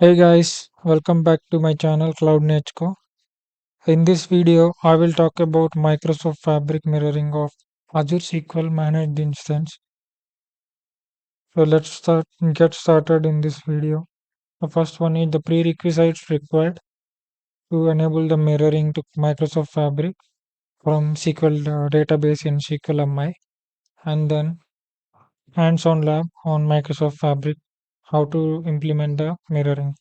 Hey guys, welcome back to my channel Cloud Nerchuko. In this video, I will talk about Microsoft Fabric mirroring of Azure SQL Managed Instance. So get started in this video. The first one is the prerequisites required to enable the mirroring to Microsoft Fabric from SQL database in SQL MI, and then hands-on lab on Microsoft Fabric, how to implement the mirroring.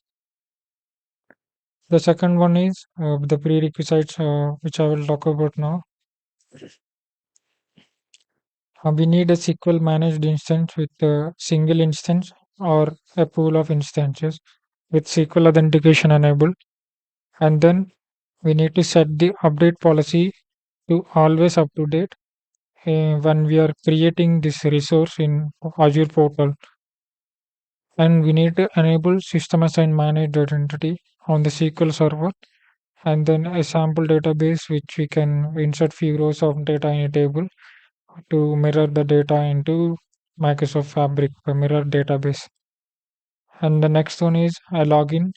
The second one is the prerequisites, which I will talk about now. We need a SQL managed instance with a single instance or a pool of instances with SQL authentication enabled. And then we need to set the update policy to always up to date when we are creating this resource in Azure portal. And we need to enable system assigned managed identity on the SQL server, and then a sample database which we can insert few rows of data in a table to mirror the data into Microsoft Fabric, a mirror database. And the next one is a login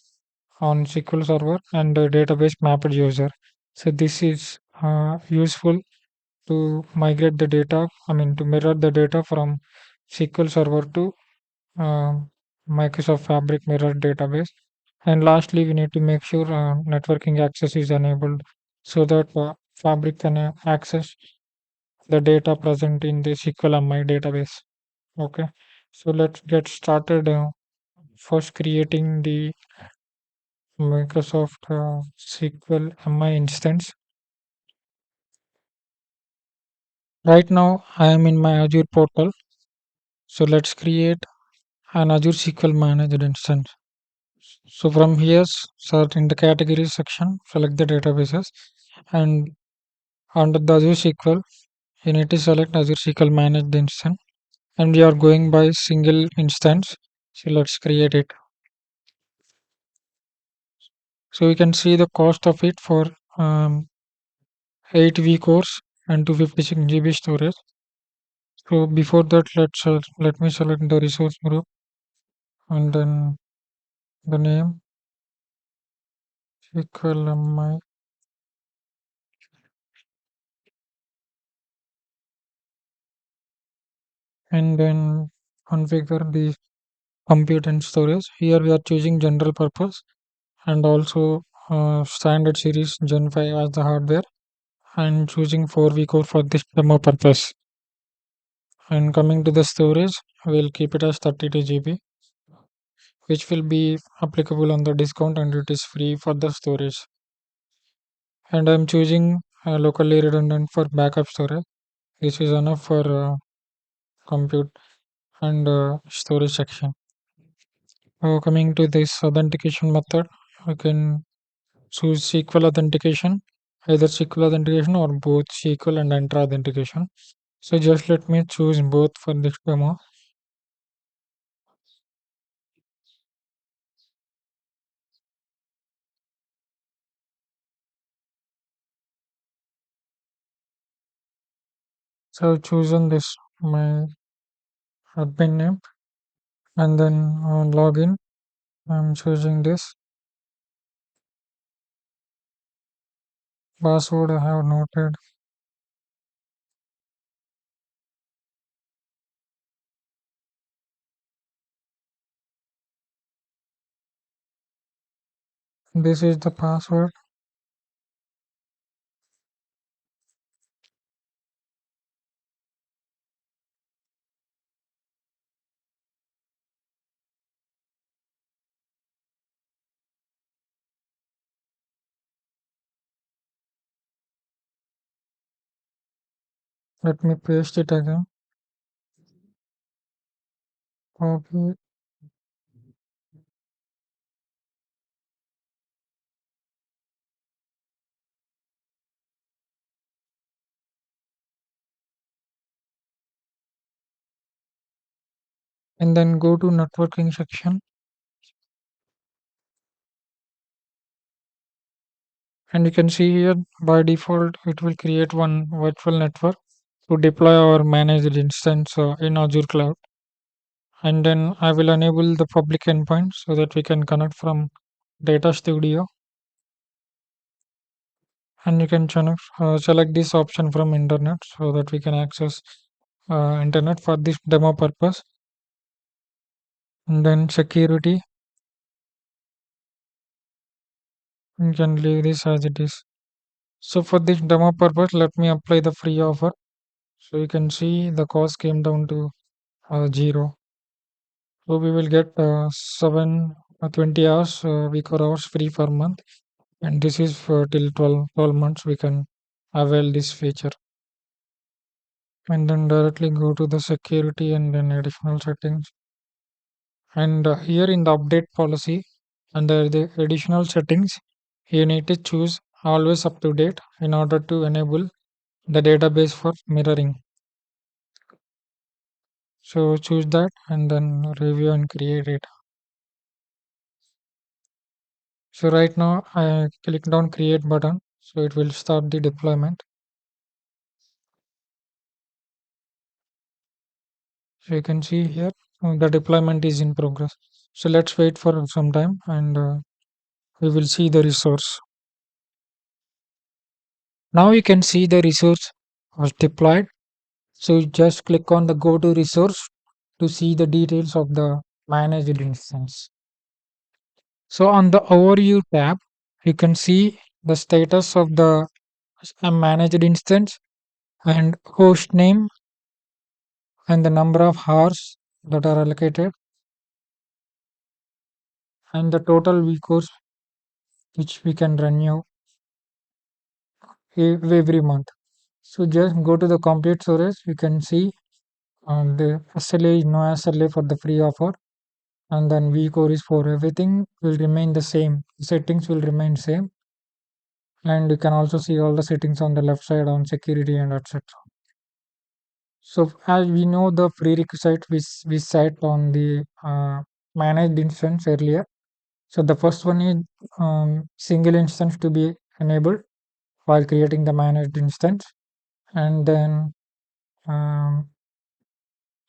on SQL Server and the database mapped user. So this is useful to migrate the data, to mirror the data from SQL Server to Microsoft Fabric mirror database. And lastly, we need to make sure networking access is enabled so that Fabric can access the data present in the SQL MI database. Okay, so let's get started. First, creating the Microsoft SQL MI instance. Right now, I am in my Azure portal. So let's create an Azure SQL Managed Instance. So from here, start in the categories section, select the databases, and under the Azure SQL, you need to select Azure SQL Managed Instance, and we are going by single instance. So let's create it. So you can see the cost of it for 8 cores and 256 GB storage. So before that, let me select the resource group and then the name SQL MI, and then configure the compute and storage. Here we are choosing general purpose and also standard series Gen 5 as the hardware, and choosing 4 core for this demo purpose. And coming to the storage, we'll keep it as 32 GB, which will be applicable on the discount and it is free for the storage. And I'm choosing locally redundant for backup storage. This is enough for compute and storage section. Coming to this authentication method, you can choose SQL authentication, either SQL authentication or both SQL and Entra authentication. So just let me choose both for this demo. So I've chosen this my admin name, and then on login I'm choosing this password I have noted. This is the password. Let me paste it again. Copy. And then go to networking section, and you can see here by default it will create one virtual network to deploy our managed instance in Azure cloud. And then I will enable the public endpoint so that we can connect from Data Studio, and you can select this option from internet so that we can access internet for this demo purpose. And then security, you can leave this as it is. So for this demo purpose, let me apply the free offer. So you can see the cost came down to 0. So we will get 20 hours, week or hours free per month. And this is for till 12 months we can avail this feature. And then directly go to the security and then additional settings. And here in the update policy, under the additional settings, you need to choose always up to date in order to enable the database for mirroring. So choose that and then review and create it. So right now I clicked on create button. So it will start the deployment. So you can see here the deployment is in progress. So let's wait for some time and we will see the resource. Now you can see the resource was deployed. So you just click on the go to resource to see the details of the managed instance. So on the overview tab, you can see the status of the managed instance and host name and the number of hours that are allocated and the total vCores which we can renew every month. So just go to the complete storage. You can see the SLA is no SLA for the free offer, and then vCore is for everything will remain the same. Settings will remain same, and you can also see all the settings on the left side on security and etc. So as we know the prerequisite we set on the managed instance earlier. So the first one is single instance to be enabled while creating the managed instance, and then um,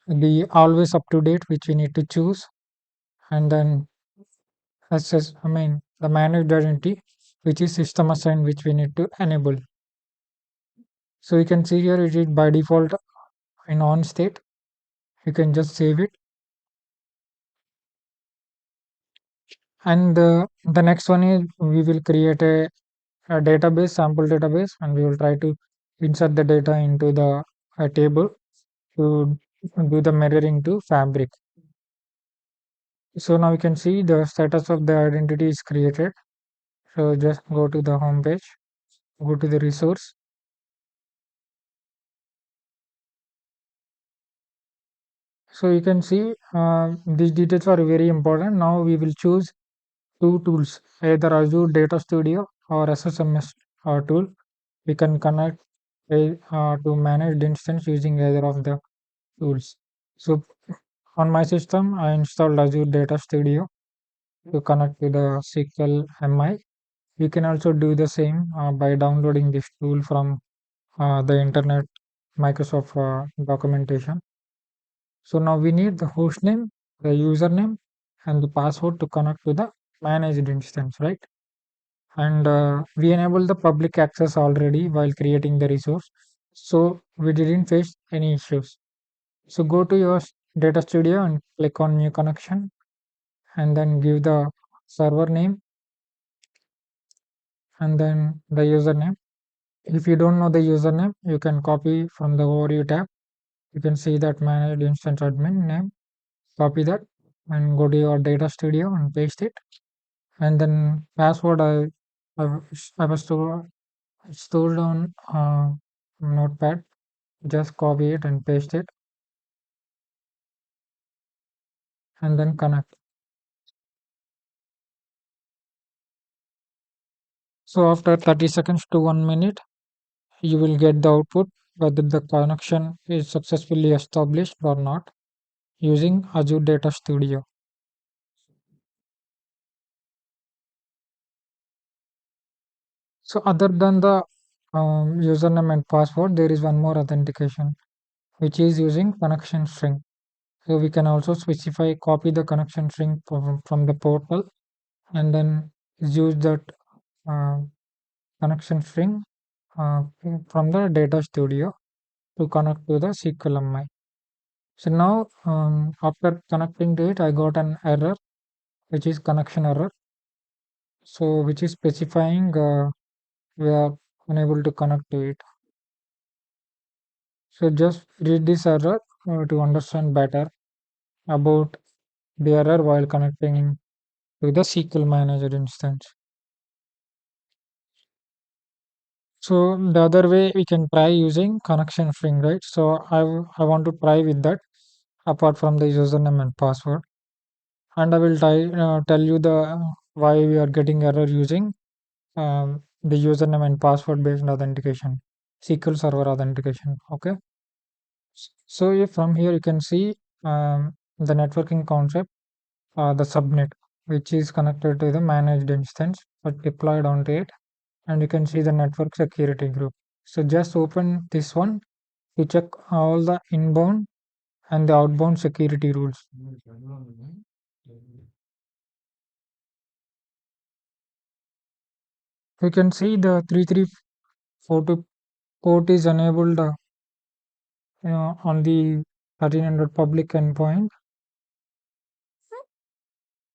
the always up to date which we need to choose, and then access I mean the managed identity which is system assigned which we need to enable. So you can see here it is by default in on state. You can just save it. And the next one is we will create a database, sample database, and we will try to insert the data into the table to do the mirroring to Fabric. So now you can see the status of the identity is created. So just go to the home page, go to the resource. So you can see these details are very important. Now we will choose two tools, either Azure Data Studio or SSMS tool. We can connect to managed instance using either of the tools. So on my system, I installed Azure Data Studio to connect to the SQL MI. You can also do the same by downloading this tool from the internet, Microsoft documentation. So now we need the host name, the username, and the password to connect to the managed instance, right? And we enable the public access already while creating the resource. So we didn't face any issues. So go to your data studio and click on new connection and then give the server name and then the username. If you don't know the username, you can copy from the overview tab. You can see that managed instance admin name. Copy that and go to your data studio and paste it. And then password I was stored on notepad. Just copy it and paste it and then connect. So after 30 seconds to 1 minute, you will get the output whether the connection is successfully established or not using Azure Data Studio. So other than the username and password, there is one more authentication which is using connection string. So we can also specify copy the connection string from the portal and then use that uh, connection string uh, from the data studio to connect to the SQL MI. So now after connecting to it, I got an error which is connection error. So which is specifying we are unable to connect to it. So just read this error to understand better about the error while connecting to the SQL Manager instance. So the other way we can try using connection string, right? So I want to try with that apart from the username and password, and I will tell you the why we are getting error using the username and password based authentication, SQL Server authentication. Okay. So if from here you can see the networking concept, the subnet, which is connected to the managed instance but deployed onto it, and you can see the network security group. So just open this one to check all the inbound and the outbound security rules. You can see the 3342 port is enabled on the 1300 public endpoint.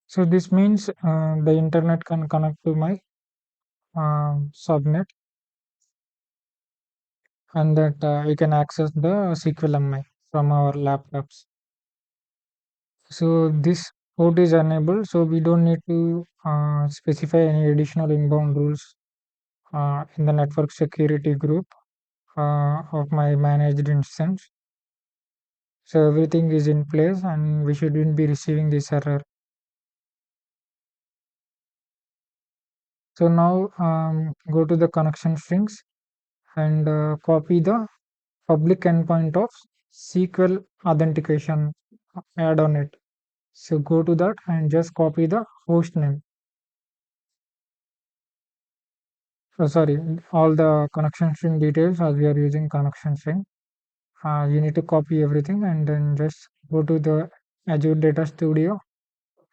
So this means the internet can connect to my subnet, and that we can access the SQL MI from our laptops. So this port is enabled, so we don't need to specify any additional inbound rules in the network security group of my managed instance. So everything is in place and we shouldn't be receiving this error. So now go to the connection strings and copy the public endpoint of SQL authentication, add on it. So go to that and just copy the host name. Sorry, all the connection string details as we are using connection string. You need to copy everything and then just go to the Azure Data Studio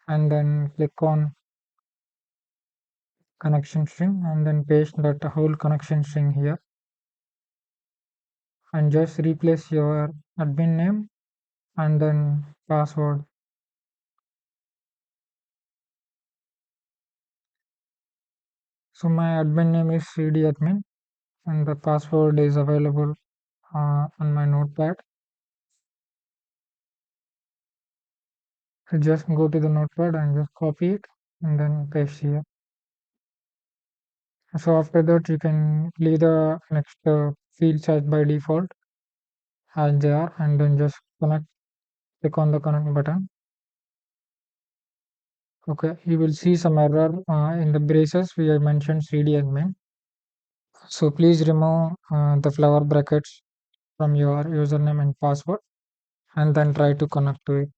and then click on connection string and then paste that whole connection string here and just replace your admin name and then password. So my admin name is cd admin and the password is available on my notepad. So just go to the notepad and just copy it and then paste here. So after that you can leave the next fields as by default as they are and then just connect, click on the connect button. Okay, you will see some error in the braces we have mentioned cd admin. So please remove the flower brackets from your username and password and then try to connect to it.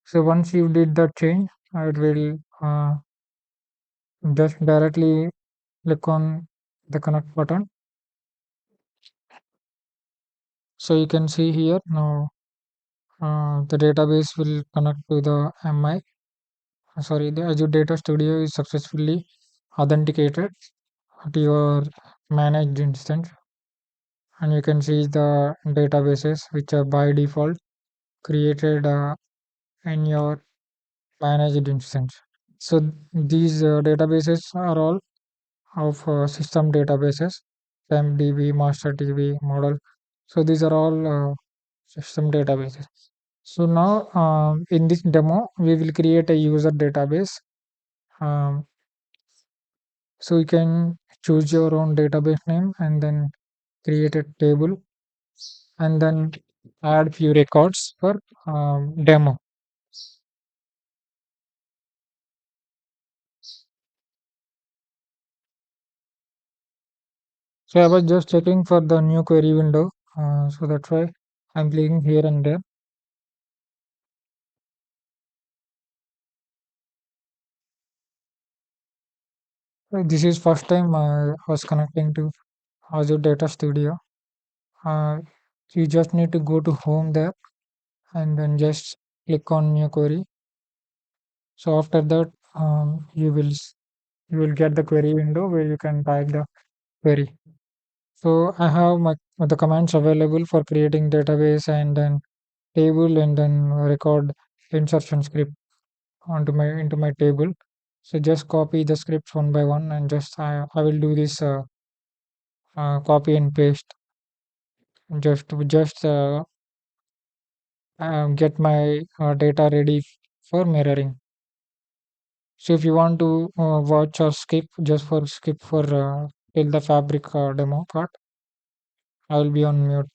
So once you did that change, it will just directly click on the connect button. So you can see here now the database will connect to the MI. Sorry, the Azure Data Studio is successfully authenticated to your managed instance, and you can see the databases which are by default created in your managed instance. So these databases are all of system databases, MDB, MasterDB, model. So these are all system databases. So now in this demo, we will create a user database. Um, so you can choose your own database name and then create a table and then add few records for demo. So I was just checking for the new query window. So that's why I'm clicking here and there. This is first time I was connecting to Azure Data Studio. So you just need to go to home there and then just click on new query. So after that, you will get the query window where you can type the query. So I have the commands available for creating database and then table and then record insertion script onto my into my table. So just copy the scripts one by one and just I will do this copy and paste just get my data ready for mirroring. So if you want to watch or skip for till the fabric demo part, I will be on mute.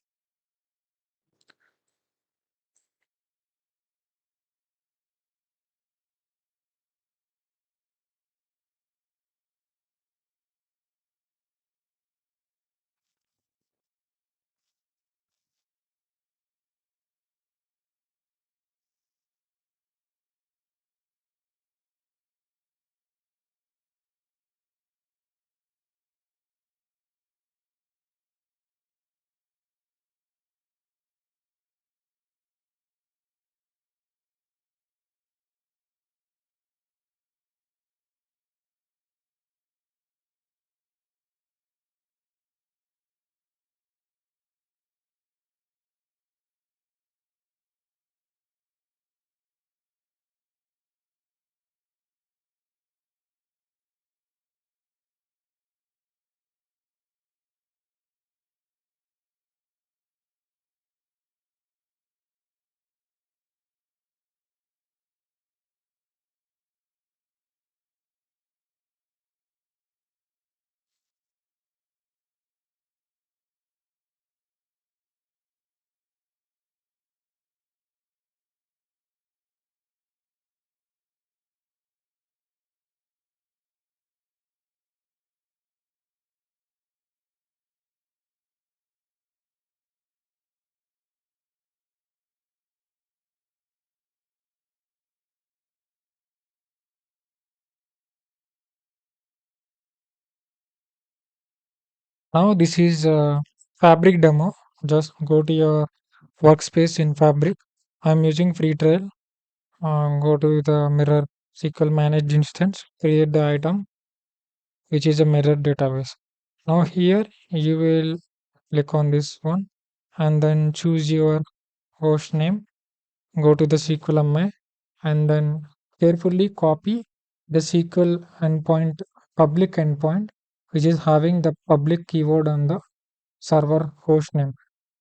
Now this is Fabric demo. Just go to your workspace in Fabric. I'm using free trial. Go to the mirror SQL managed instance. Create the item, which is a mirror database. Now here you will click on this one and then choose your host name. Go to the SQL MI and then carefully copy the SQL endpoint, public endpoint, which is having the public keyword on the server host name,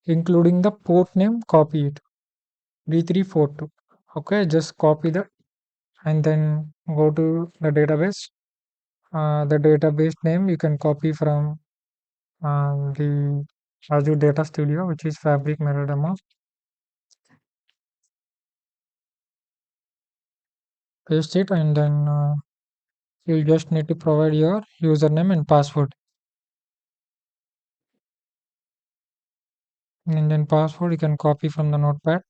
including the port name. Copy it 3342. Okay, just copy that and then go to the database. The database name you can copy from the Azure Data Studio, which is Fabric Mirror Demo. Paste it and then you just need to provide your username and password. And then password you can copy from the notepad.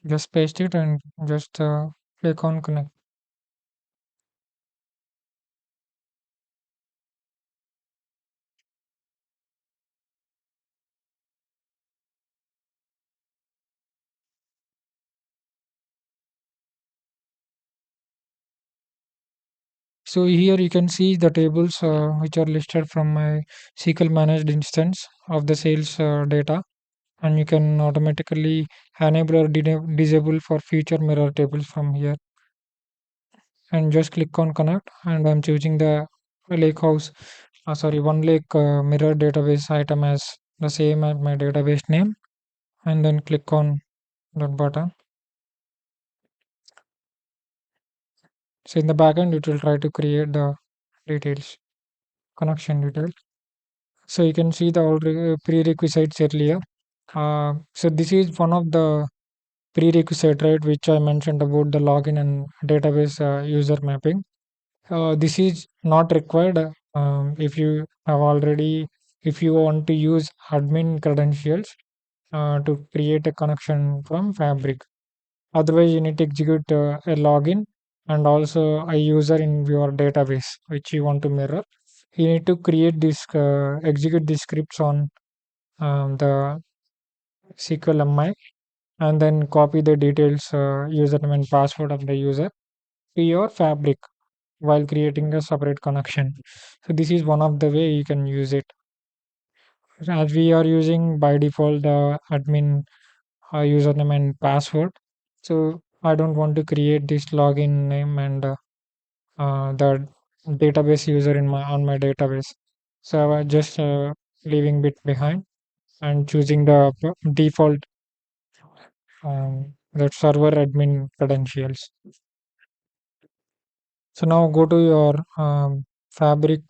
Just paste it and just click on connect. So here you can see the tables which are listed from my SQL managed instance of the sales data, and you can automatically enable or disable for future mirror tables from here. And just click on connect, and I'm choosing the lake house, one lake mirror database item as the same as my database name, and then click on that button. So in the backend, it will try to create the details, connection details. So you can see the prerequisites earlier. So this is one of the prerequisite, right, which I mentioned about the login and database user mapping. This is not required if you have already, if you want to use admin credentials to create a connection from Fabric. Otherwise, you need to execute a login and also a user in your database, which you want to mirror. You need to create this, execute these scripts on the SQL MI, and then copy the details, username and password of the user to your Fabric while creating a separate connection. So this is one of the way you can use it. As we are using by default the admin username and password, so I don't want to create this login name and the database user in my on my database. So I just leaving bit behind and choosing the default that server admin credentials. So now go to your Fabric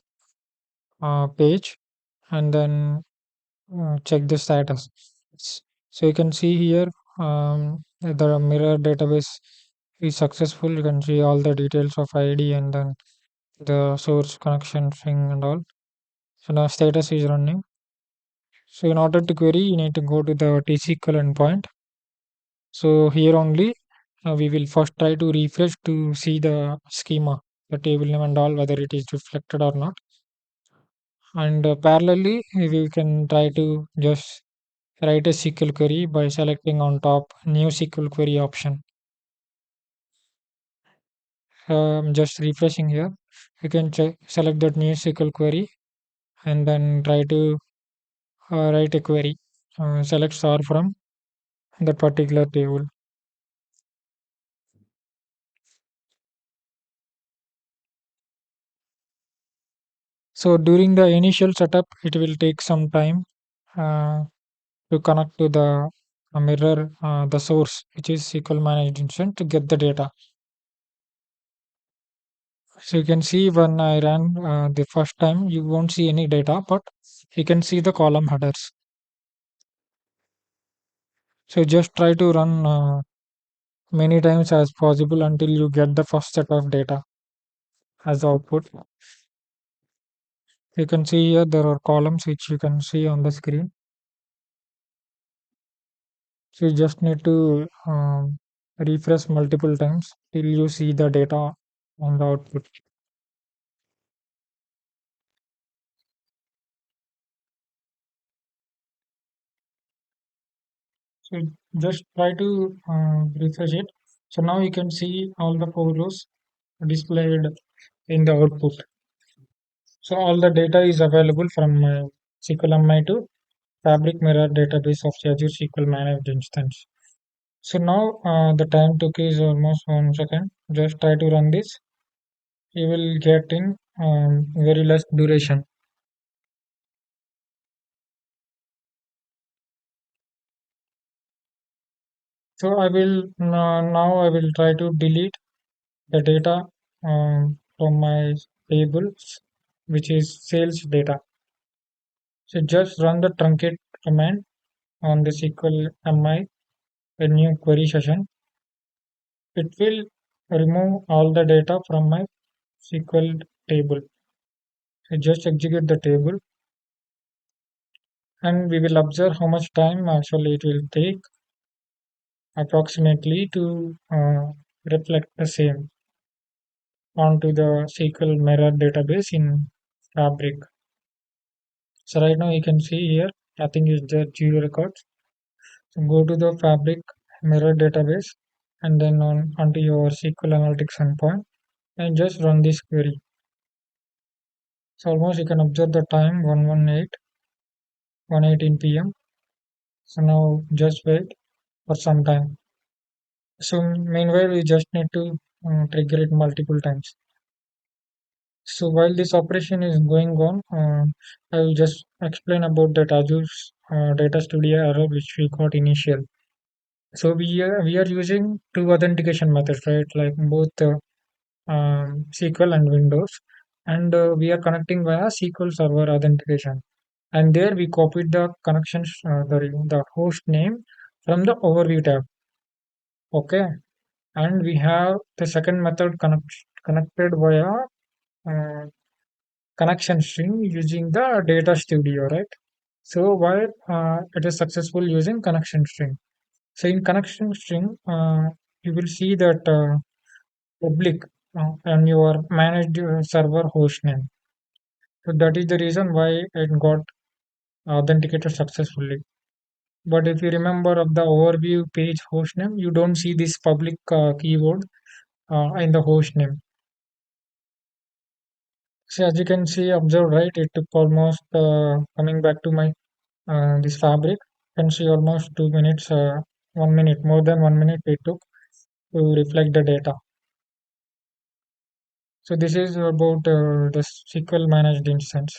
page and then check the status. So you can see here the mirror database is successful. You can see all the details of ID and then the source connection string and all. So now status is running. So in order to query, you need to go to the T-SQL endpoint. So here only we will first try to refresh to see the schema, the table name and all, whether it is reflected or not. And parallelly, we can try to just write a SQL query by selecting on top new SQL query option. Just refreshing here. You can select that new SQL query and then try to write a query. Select star from that particular table. So during the initial setup, it will take some time uh, to connect to the mirror, the source, which is SQL Managed Instance, to get the data. So you can see when I ran the first time, you won't see any data, but you can see the column headers. So just try to run many times as possible until you get the first set of data as output. You can see here there are columns which you can see on the screen. So you just need to refresh multiple times till you see the data on the output. So just try to refresh it. So now you can see all the four rows displayed in the output. So all the data is available from SQL MI to Fabric Mirror database of Azure SQL Managed Instance. So now the time took is almost 1 second. Just try to run this. You will get in very less duration. So I will now I will try to delete the data from my tables, which is sales data. So just run the truncate command on the SQL MI, a new query session. It will remove all the data from my SQL table. So just execute the table and we will observe how much time actually it will take approximately to reflect the same onto the SQL mirror database in Fabric. So right now you can see here nothing is there, zero records. So go to the Fabric mirror database and then on onto your SQL Analytics endpoint and just run this query. So almost you can observe the time 118 p.m. So now just wait for some time. So meanwhile we just need to trigger it multiple times. So while this operation is going on, I will just explain about that Azure Data Studio error which we got initial. So we are using two authentication methods, right? Like both SQL and Windows, and we are connecting via SQL Server authentication. And there we copied the connections, the host name from the overview tab. Okay, and we have the second method connected via uh, connection string using the Data Studio, right? So while it is successful using connection string. So in connection string, you will see that public and your managed server host name. So that is the reason why it got authenticated successfully. But if you remember of the overview page host name, you don't see this public keyword in the host name. So as you can see, observe, right, it took almost coming back to my this fabric. You can see almost 2 minutes, 1 minute, more than 1 minute it took to reflect the data. So this is about the SQL managed instance.